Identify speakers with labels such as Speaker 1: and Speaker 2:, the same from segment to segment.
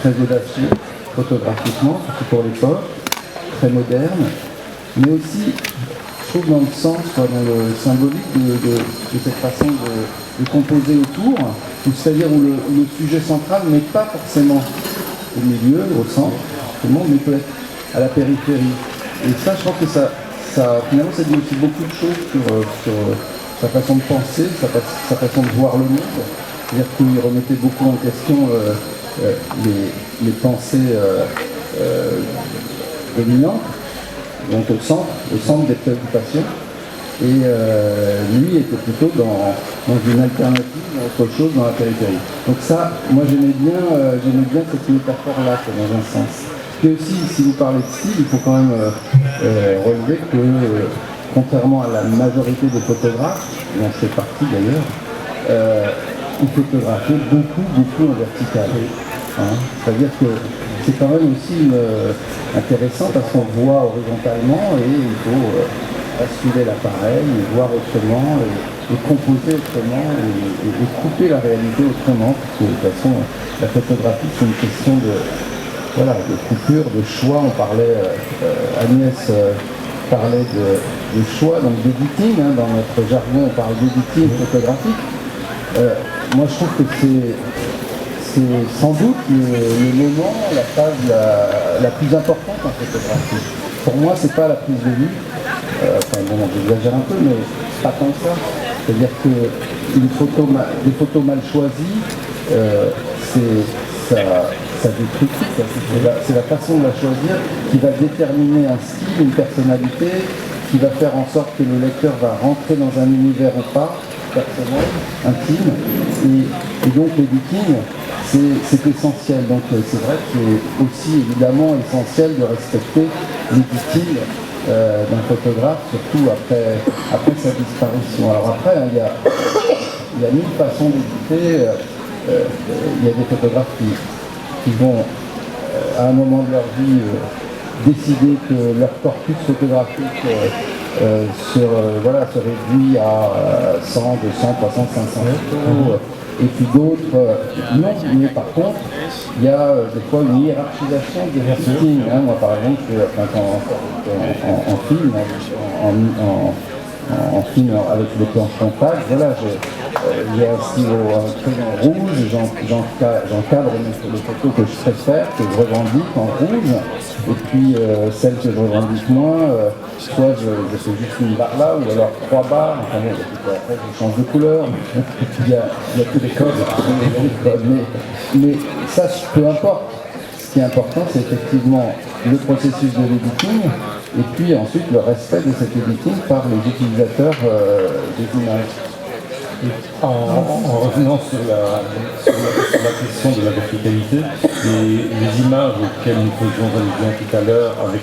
Speaker 1: très audacieux, photographiquement, surtout pour l'époque, très moderne, mais aussi, je trouve, dans le sens, quoi, dans le symbolique de cette façon de composer autour, c'est-à-dire où le sujet central n'est pas forcément au milieu, au centre, mais peut être à la périphérie. Et ça, je pense que ça finalement, ça dit aussi beaucoup de choses sur sa façon de penser, sa façon de voir le monde. C'est-à-dire qu'il remettait beaucoup en question les pensées dominantes, donc au centre des préoccupations. Et lui était plutôt dans une alternative, dans autre chose, dans la périphérie. Donc ça, moi j'aimais bien cette métaphore-là, dans un sens. Et aussi, si vous parlez de style, il faut quand même relever que, contrairement à la majorité des photographes, dont je fais partie d'ailleurs, il photographiait beaucoup en vertical. Hein, c'est-à-dire que c'est quand même aussi intéressant parce qu'on voit horizontalement et il faut basculer l'appareil, voir autrement, et composer autrement, et couper la réalité autrement, parce que de toute façon, la photographie, c'est une question de coupure, de choix. On parlait, Agnès parlait de choix, donc d'editing, hein, dans notre jargon, on parle d'editing photographique. Moi, je trouve que c'est sans doute le moment, la phase la plus importante en photographie. Pour moi, c'est pas la prise de vue. J'exagère un peu, mais pas tant que ça. C'est-à-dire que des photos mal choisies, ça détruit. C'est la façon de la choisir qui va déterminer un style, une personnalité, qui va faire en sorte que le lecteur va rentrer dans un univers ou pas, personnel, intime. Et donc l'editing, c'est essentiel. Donc c'est vrai que c'est aussi évidemment essentiel de respecter l'editing d'un photographe, surtout après sa disparition. Alors après, il y a mille façons d'éditer. Il y a des photographes qui vont, à un moment de leur vie, décider que leur corpus photographique se réduit à 100, 200, 300, 500 photos. Et puis d'autres, non, mais par contre, il y a des fois une hiérarchisation des editing. Hein. Moi, par exemple, en film, en film avec les planches compactes, voilà, il y a aussi un crayon rouge, j'encadre les photos que je préfère, que je revendique en rouge, et puis celles que je revendique moins, soit je fais juste une barre là, ou alors 3 barres, enfin bon, après je change de couleur, il y a que des codes, mais ça, peu importe. Ce qui est important, c'est effectivement le processus de l'editing, et puis ensuite le respect de cet editing par les utilisateurs des images.
Speaker 2: En revenant sur la question de la verticalité, les images auxquelles nous faisions allusion tout à l'heure avec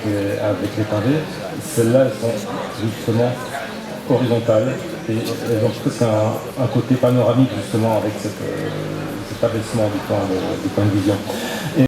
Speaker 2: les pavés, celles-là, elles sont justement horizontales. Et donc c'est un côté panoramique justement avec cet abaissement du point de vision.